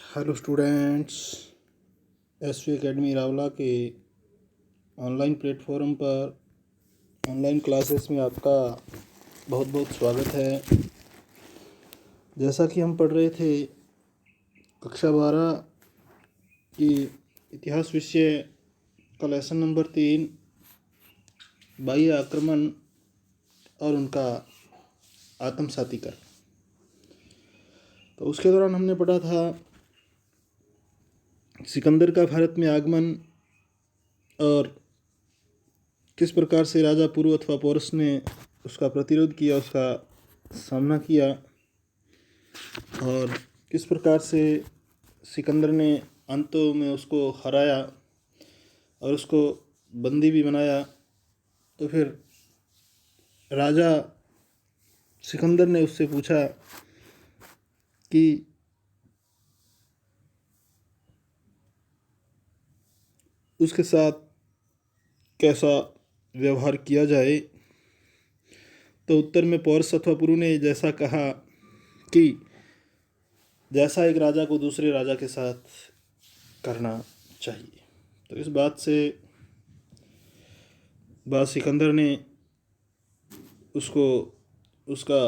Hello students, SV academy Rawla के online platform पर online classes में आपका बहुत बहुत स्वागत है। जैसा कि हम पढ़ रहे थे कक्षा 12 की इतिहास विषय का लेसन नंबर 3 बाह्य आक्रमण और उनका आत्मसातीकरण। तो उसके दौरान हमने पढ़ा था सिकंदर का भारत में आगमन और किस प्रकार से राजा पुरु अथवा पोरस ने उसका प्रतिरोध किया, उसका सामना किया, और किस प्रकार से सिकंदर ने अंत में उसको हराया और उसको बंदी भी बनाया। तो फिर राजा सिकंदर ने उससे पूछा कि उसके साथ कैसा व्यवहार किया जाए। तो उत्तर में पोरस अथवा पुरु ने जैसा कहा कि जैसा एक राजा को दूसरे राजा के साथ करना चाहिए। तो इस बात सिकंदर ने उसको उसका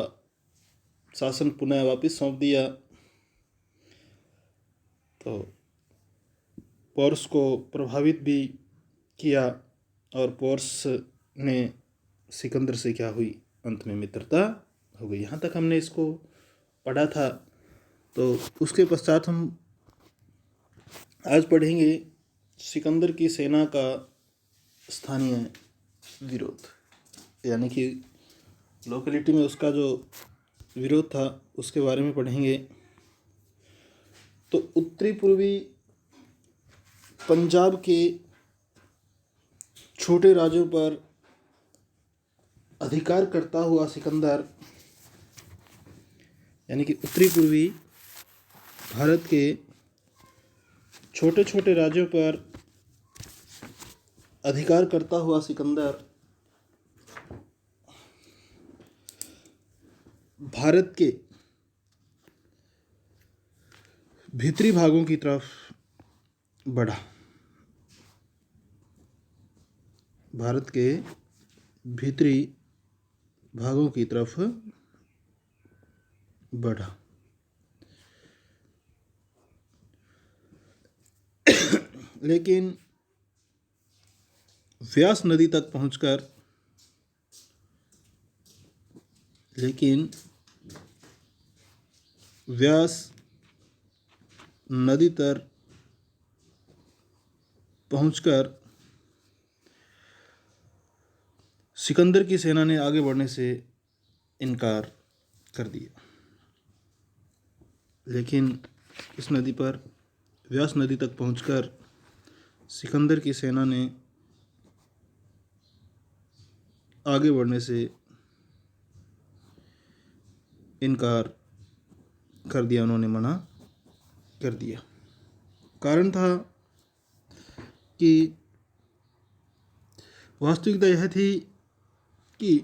शासन पुनः वापस सौंप दिया। तो पोरस को प्रभावित भी किया और पोरस ने सिकंदर से क्या हुई, अंत में मित्रता हो गई। यहाँ तक हमने इसको पढ़ा था। तो उसके पश्चात हम आज पढ़ेंगे सिकंदर की सेना का स्थानीय विरोध, यानी कि लोकेलिटी में उसका जो विरोध था उसके बारे में पढ़ेंगे। तो उत्तरी पूर्वी पंजाब के छोटे राज्यों पर अधिकार करता हुआ सिकंदर, यानी कि उत्तरी पूर्वी भारत के छोटे छोटे राज्यों पर अधिकार करता हुआ सिकंदर भारत के भीतरी भागों की तरफ बढ़ा। भारत के भीतरी भागों की तरफ बढ़ा। लेकिन व्यास नदी तक पहुंचकर व्यास नदी तर पहुंचकर सिकंदर की सेना ने आगे बढ़ने से इनकार कर दिया। लेकिन इस नदी पर व्यास नदी तक पहुंचकर सिकंदर की सेना ने आगे बढ़ने से इनकार कर दिया, उन्होंने मना कर दिया। कारण था कि वास्तविकता यह थी कि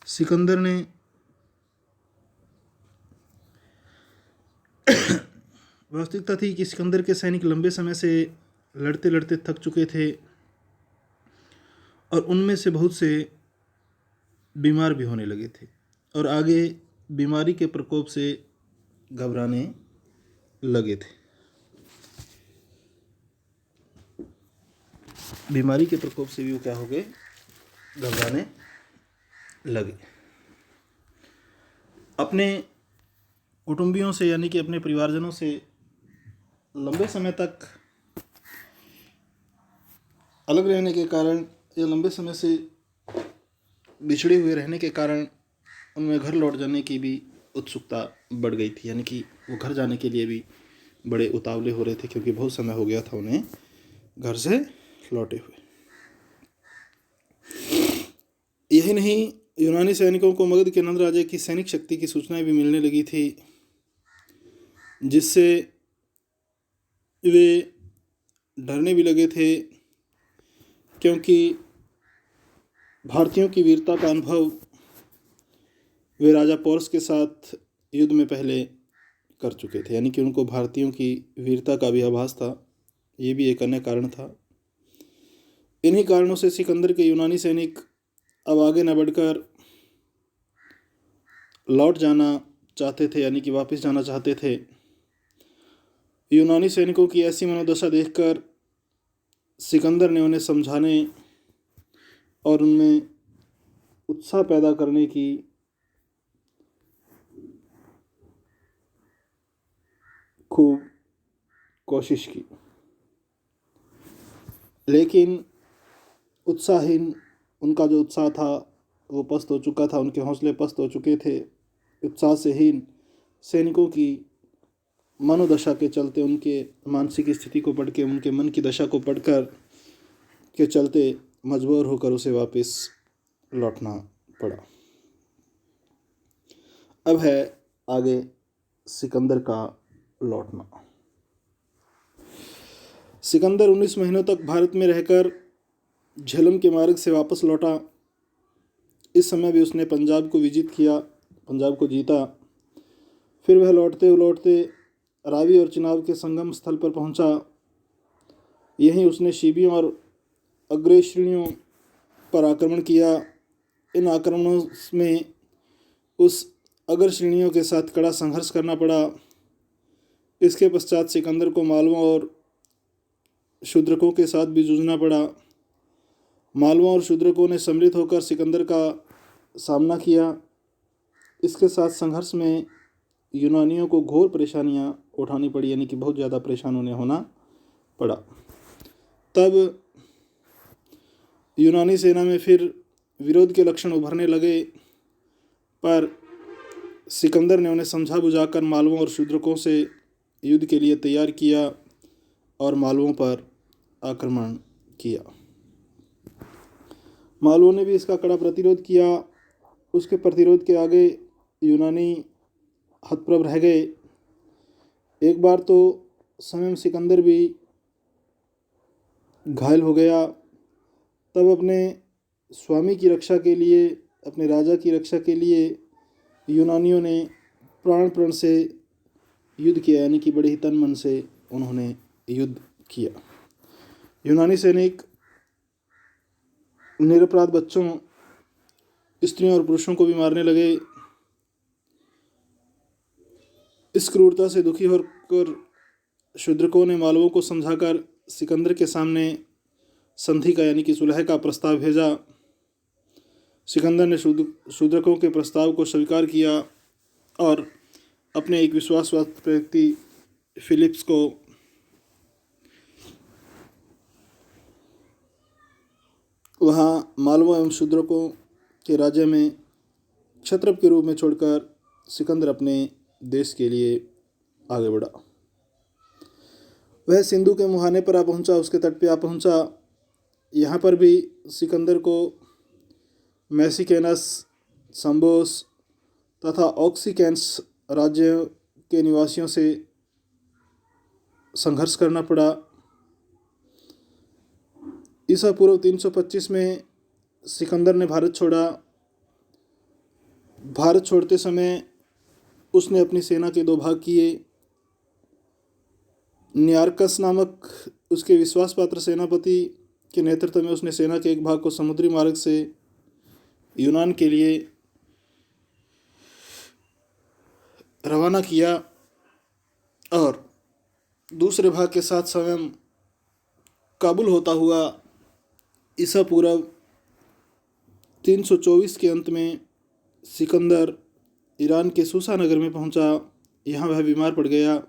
सिकंदर ने वास्तविकता थी कि सिकंदर के सैनिक लंबे समय से लड़ते लड़ते थक चुके थे और उनमें से बहुत से बीमार भी होने लगे थे और आगे बीमारी के प्रकोप से घबराने लगे थे। बीमारी के प्रकोप से भी वो क्या हो गए, घबराने लगे। अपने कुटुंबियों से, यानी कि अपने परिवारजनों से लंबे समय तक अलग रहने के कारण या लंबे समय से बिछड़े हुए रहने के कारण उनमें घर लौट जाने की भी उत्सुकता बढ़ गई थी, यानी कि वो घर जाने के लिए भी बड़े उतावले हो रहे थे, क्योंकि बहुत समय हो गया था उन्हें घर से लौटे हुए। यही नहीं, यूनानी सैनिकों को मगध के नंद राजा की सैनिक शक्ति की सूचनाएं भी मिलने लगी थी, जिससे वे डरने भी लगे थे, क्योंकि भारतीयों की वीरता का अनुभव वे राजा पोरस के साथ युद्ध में पहले कर चुके थे, यानी कि उनको भारतीयों की वीरता का भी आभास था। ये भी एक अन्य कारण था। इन्हीं कारणों से सिकंदर के यूनानी सैनिक अब आगे न बढ़कर लौट जाना चाहते थे, यानी कि वापस जाना चाहते थे। यूनानी सैनिकों की ऐसी मनोदशा देखकर सिकंदर ने उन्हें समझाने और उनमें उत्साह पैदा करने की खूब कोशिश की, लेकिन उनका जो उत्साह था वो पस्त हो चुका था, उनके हौसले पस्त हो चुके थे। उत्साह से हीन सैनिकों की मनोदशा के चलते, उनके मानसिक स्थिति को पढ़ के, उनके मन की दशा को पढ़कर के चलते मजबूर होकर उसे वापस लौटना पड़ा। अब है आगे सिकंदर का लौटना। सिकंदर 19 महीनों तक भारत में रहकर झेलम के मार्ग से वापस लौटा। इस समय भी उसने पंजाब को विजित किया, पंजाब को जीता। फिर वह लौटते रावी और चिनाब के संगम स्थल पर पहुंचा। यहीं उसने शिबियों और अग्रश्रेणियों पर आक्रमण किया। इन आक्रमणों में उस अग्रश्रेणियों के साथ कड़ा संघर्ष करना पड़ा। इसके पश्चात सिकंदर को मालवों और शूद्रकों के साथ भी जूझना पड़ा। मालवों और शूद्रकों ने सम्मिलित होकर सिकंदर का सामना किया। इसके साथ संघर्ष में यूनानियों को घोर परेशानियां उठानी पड़ी, यानी कि बहुत ज़्यादा परेशान उन्हें होना पड़ा। तब यूनानी सेना में फिर विरोध के लक्षण उभरने लगे, पर सिकंदर ने उन्हें समझा बुझाकर मालवों और शूद्रकों से युद्ध के लिए तैयार किया और मालवों पर आक्रमण किया। मालवों ने भी इसका कड़ा प्रतिरोध किया। उसके प्रतिरोध के आगे यूनानी हतप्रभ रह गए। एक बार तो स्वयं सिकंदर भी घायल हो गया। तब अपने स्वामी की रक्षा के लिए, अपने राजा की रक्षा के लिए यूनानियों ने प्राण से युद्ध किया, यानी कि बड़े ही तन मन से उन्होंने युद्ध किया। यूनानी सैनिक निरपराध बच्चों, स्त्रियों और पुरुषों को भी मारने लगे। इस क्रूरता से दुखी होकर शूद्रकों ने मालवों को समझाकर सिकंदर के सामने संधि का, यानी कि सुलह का प्रस्ताव भेजा। सिकंदर ने शूद्रकों के प्रस्ताव को स्वीकार किया और अपने एक विश्वासपात्र व्यक्ति फिलिप्स को वहाँ मालवों एवं शूद्रकों के राज्य में क्षत्रप के रूप में छोड़कर सिकंदर अपने देश के लिए आगे बढ़ा। वह सिंधु के मुहाने पर आ पहुँचा, उसके तट पे आ पहुँचा। यहाँ पर भी सिकंदर को मैसिकेनस, संबोस तथा ऑक्सीकेंस राज्यों के निवासियों से संघर्ष करना पड़ा। ईसा पूर्व 325 में सिकंदर ने भारत छोड़ा। भारत छोड़ते समय उसने अपनी सेना के 2 भाग किए। नियार्कस नामक उसके विश्वासपात्र सेनापति के नेतृत्व में उसने सेना के एक भाग को समुद्री मार्ग से यूनान के लिए रवाना किया और दूसरे भाग के साथ स्वयं काबुल होता हुआ ईसा पूर्व 324 के अंत में सिकंदर ईरान के सूसा नगर में पहुंचा। यहाँ वह बीमार पड़ गया।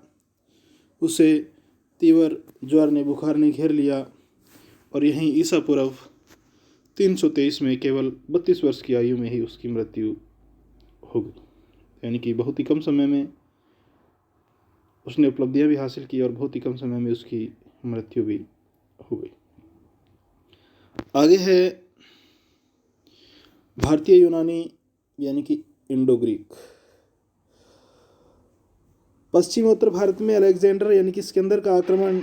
उसे तीव्र ज्वर ने, बुखार ने घेर लिया और यहीं ईसा पूर्व 323 में केवल 32 वर्ष की आयु में ही उसकी मृत्यु हो गई। यानी कि बहुत ही कम समय में उसने उपलब्धियां भी हासिल की और बहुत ही कम समय में उसकी मृत्यु भी हो गई। आगे है भारतीय यूनानी, यानी कि इंडो ग्रीक। पश्चिमोत्तर भारत में अलेक्जेंडर यानी कि सिकंदर का आक्रमण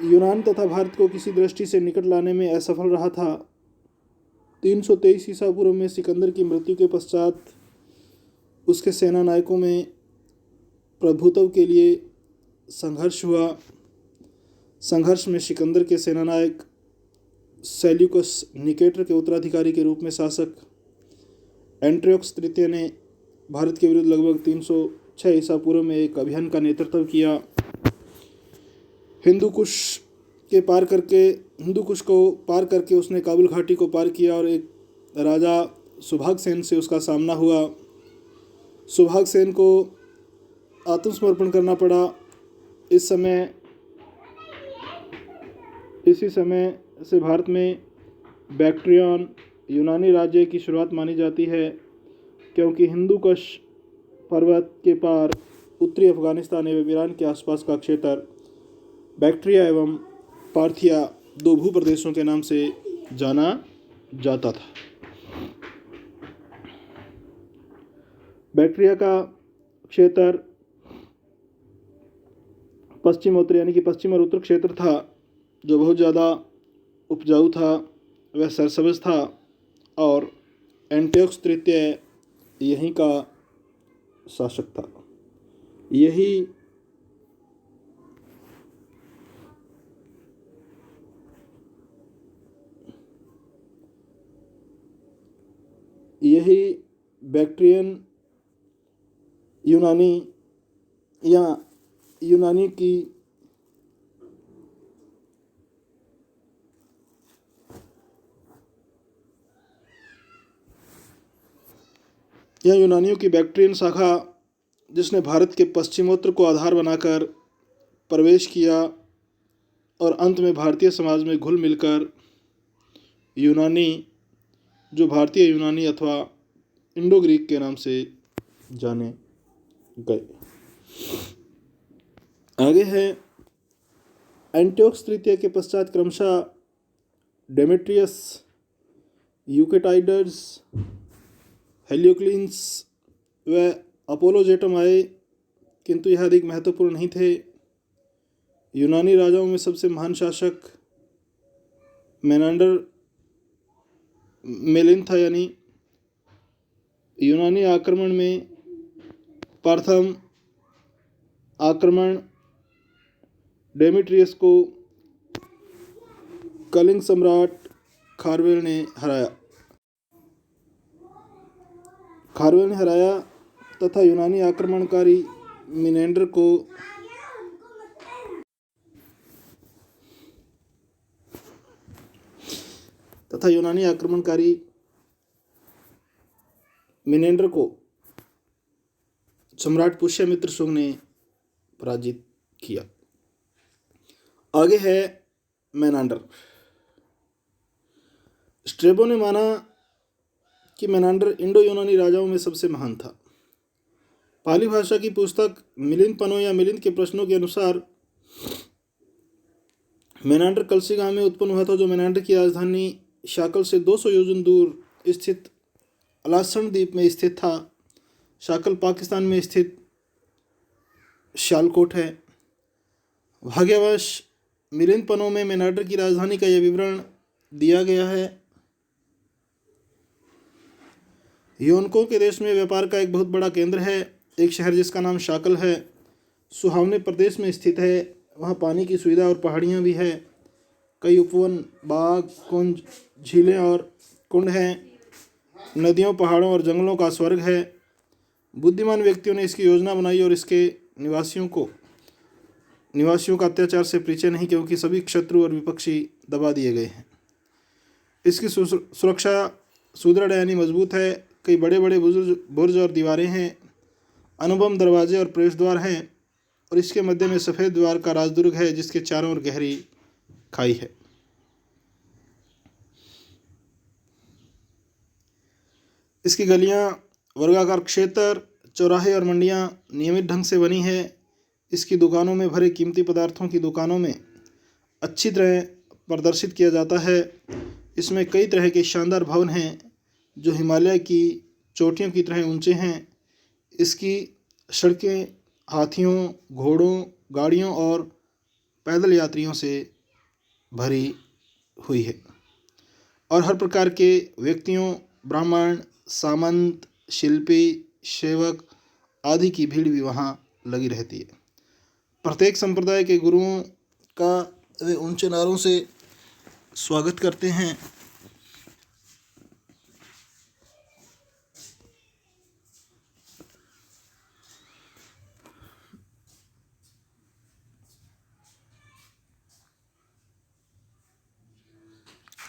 यूनान तथा भारत को किसी दृष्टि से निकट लाने में असफल रहा था। 323 ईसा पूर्व में सिकंदर की मृत्यु के पश्चात उसके सेना नायकों में प्रभुत्व के लिए संघर्ष हुआ। संघर्ष में सिकंदर के सेनानायक सेल्यूकस निकेटर के उत्तराधिकारी के रूप में शासक एंट्रियोक्स तृतीय ने भारत के विरुद्ध लगभग 306 ईसा पूर्व में एक अभियान का नेतृत्व किया। हिंदू कुश को पार करके उसने काबुल घाटी को पार किया और एक राजा सुभाग सेन से उसका सामना हुआ। सुभाग सेन को आत्मसमर्पण करना पड़ा। इसी समय से भारत में बैक्ट्रियन यूनानी राज्य की शुरुआत मानी जाती है, क्योंकि हिंदू कुश पर्वत के पार उत्तरी अफगानिस्तान एवं ईरान के आसपास का क्षेत्र बैक्ट्रिया एवं पार्थिया दो भूप्रदेशों के नाम से जाना जाता था। बैक्ट्रिया का क्षेत्र पश्चिम और उत्तर क्षेत्र था, जो बहुत ज़्यादा उपजाऊ था, वह सरसब्ज था और एंटियोक्स तृतीय यहीं का शासक था। यही बैक्ट्रियन यूनानी की यूनानियों की बैक्ट्रियन शाखा, जिसने भारत के पश्चिमोत्तर को आधार बनाकर प्रवेश किया और अंत में भारतीय समाज में घुल मिलकर यूनानी, जो भारतीय यूनानी अथवा इंडो ग्रीक के नाम से जाने गए। आगे है एंटियोक्स तृतीय के पश्चात क्रमशः डेमेट्रियस, यूकेटाइडस, हेलियोक्लिन्स व अपोलोजेटम आए, किंतु यह अधिक महत्वपूर्ण नहीं थे। यूनानी राजाओं में सबसे महान शासक मेलिन था। यानी यूनानी आक्रमण में प्रथम आक्रमण डेमेट्रियस को कलिंग सम्राट खारवेल ने हराया तथा यूनानी आक्रमणकारी मिनेंडर को सम्राट पुष्यमित्र शुंग ने पराजित किया। आगे है मेनांडर। स्ट्रेबो ने माना कि मेनांडर इंडो यूनानी राजाओं में सबसे महान था। पाली भाषा की पुस्तक मिलिंद पनो या मिलिंद के प्रश्नों के अनुसार मेनांडर कलसी गांव में उत्पन्न हुआ था, जो मेनांडर की राजधानी शाकल से 200 योजन दूर स्थित अलासन द्वीप में स्थित था। शाकल पाकिस्तान में स्थित शालकोट है। भाग्यवश मिलिंद पनो में मेनांडर की राजधानी का यह विवरण दिया गया है। योनको के देश में व्यापार का एक बहुत बड़ा केंद्र है। एक शहर जिसका नाम शाकल है, सुहावने प्रदेश में स्थित है। वहाँ पानी की सुविधा और पहाड़ियाँ भी है। कई उपवन, बाग, कुंज, झीलें और कुंड हैं। नदियों, पहाड़ों और जंगलों का स्वर्ग है। बुद्धिमान व्यक्तियों ने इसकी योजना बनाई और इसके निवासियों का अत्याचार से परिचय नहीं, क्योंकि सभी शत्रु और विपक्षी दबा दिए गए हैं। इसकी सुरक्षा सुदृढ़ यानी मजबूत है। कई बड़े बड़े बुर्ज और दीवारें हैं। अनुपम दरवाजे और प्रवेश द्वार हैं और इसके मध्य में सफ़ेद द्वार का राजदुर्ग है, जिसके चारों ओर गहरी खाई है। इसकी गलियां, वर्गाकार क्षेत्र, चौराहे और मंडियां नियमित ढंग से बनी है। इसकी दुकानों में भरे कीमती पदार्थों की दुकानों में अच्छी तरह प्रदर्शित किया जाता है। इसमें कई तरह के शानदार भवन हैं, जो हिमालय की चोटियों की तरह ऊंचे हैं। इसकी सड़कें हाथियों, घोड़ों, गाड़ियों और पैदल यात्रियों से भरी हुई है और हर प्रकार के व्यक्तियों, ब्राह्मण, सामंत, शिल्पी, सेवक आदि की भीड़ भी वहाँ लगी रहती है। प्रत्येक संप्रदाय के गुरुओं का वे ऊंचे नारों से स्वागत करते हैं।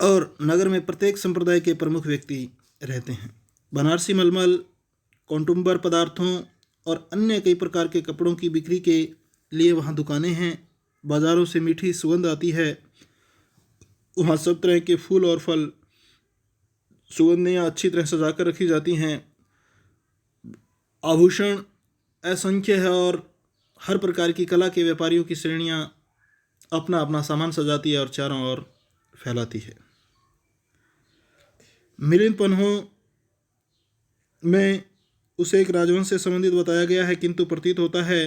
और नगर में प्रत्येक संप्रदाय के प्रमुख व्यक्ति रहते हैं। बनारसी मलमल, कौटुंबर पदार्थों और अन्य कई प्रकार के कपड़ों की बिक्री के लिए वहाँ दुकानें हैं। बाज़ारों से मीठी सुगंध आती है। वहाँ सब तरह के फूल और फल, सुगंधियाँ अच्छी तरह सजा कर रखी जाती हैं। आभूषण असंख्य है और हर प्रकार की कला के व्यापारियों की श्रेणियाँ अपना अपना सामान सजाती है और चारों ओर फैलाती है। मिलिंद पन्हों में उसे एक राजवंश से संबंधित बताया गया है, किंतु प्रतीत होता है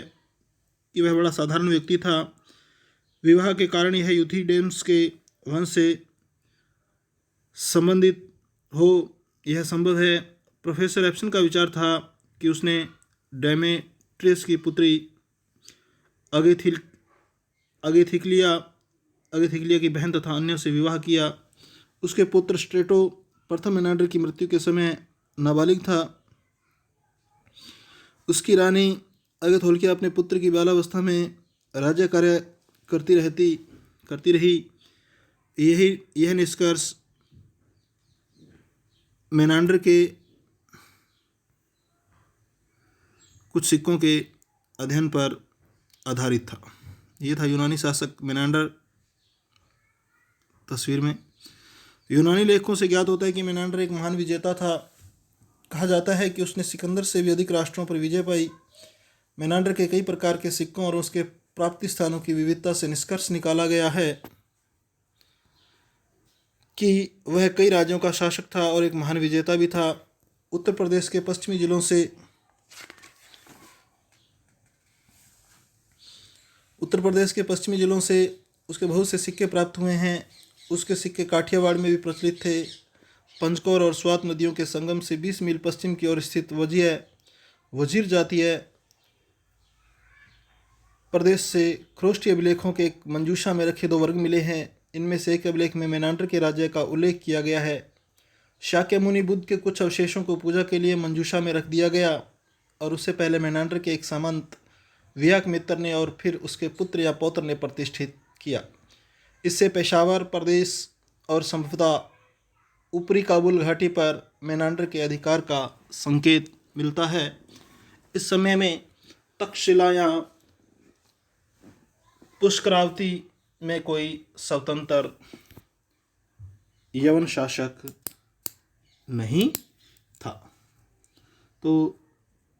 कि वह बड़ा साधारण व्यक्ति था। विवाह के कारण यह यूथिडेमस के वंश से संबंधित हो यह संभव है। प्रोफेसर एप्सन का विचार था कि उसने डेमेट्रियस की पुत्री अगेथिक्लिया की बहन तथा अन्यों से विवाह किया। उसके पुत्र स्ट्रेटो प्रथम मेनांडर की मृत्यु के समय नाबालिग था। उसकी रानी अगेथोल्किया अपने पुत्र की बालावस्था में राज्य कार्य करती रही। यह निष्कर्ष मेनांडर के कुछ सिक्कों के अध्ययन पर आधारित था। यह था यूनानी शासक मेनांडर। तस्वीर में यूनानी लेखों से ज्ञात होता है कि मेनांडर एक महान विजेता था। कहा जाता है कि उसने सिकंदर से भी अधिक राष्ट्रों पर विजय पाई। मेनांडर के कई प्रकार के सिक्कों और उसके प्राप्ति स्थानों की विविधता से निष्कर्ष निकाला गया है कि वह कई राज्यों का शासक था और एक महान विजेता भी था। उत्तर प्रदेश के पश्चिमी जिलों से उसके बहुत से सिक्के प्राप्त हुए हैं। उसके सिक्के काठियावाड़ में भी प्रचलित थे। पंचकोर और स्वात नदियों के संगम से 20 मील पश्चिम की ओर स्थित वजीर जातीय प्रदेश से ख्रोष्टी अभिलेखों के एक मंजूषा में रखे 2 वर्ग मिले हैं। इनमें से एक अभिलेख में मेनांडर के राज्य का उल्लेख किया गया है। शाक्यमुनि बुद्ध के कुछ अवशेषों को पूजा के लिए मंजूषा में रख दिया गया और उससे पहले मेनांडर के एक सामंत वियाक मित्र ने और फिर उसके पुत्र या पौत्र ने प्रतिष्ठित किया। इससे पेशावर प्रदेश और संभवतः ऊपरी काबुल घाटी पर मेनांडर के अधिकार का संकेत मिलता है। इस समय में तक्षशिला या पुष्करावती में कोई स्वतंत्र यवन शासक नहीं था। तो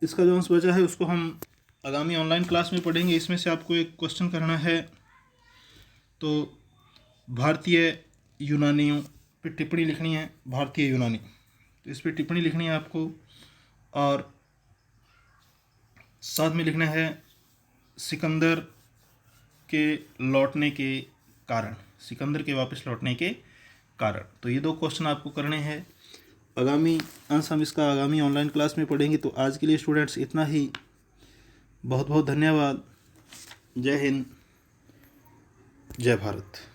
इसका जो अंश बचा है उसको हम आगामी ऑनलाइन क्लास में पढ़ेंगे। इसमें से आपको एक क्वेश्चन करना है। तो भारतीय यूनानियों पे टिप्पणी लिखनी है। भारतीय यूनानी, तो इस पर टिप्पणी लिखनी है आपको और साथ में लिखना है सिकंदर के लौटने के कारण, सिकंदर के वापस लौटने के कारण। तो ये 2 क्वेश्चन आपको करने हैं। आगामी अंश हम इसका आगामी ऑनलाइन क्लास में पढ़ेंगे। तो आज के लिए स्टूडेंट्स इतना ही। बहुत बहुत धन्यवाद। जय हिंद, जय भारत।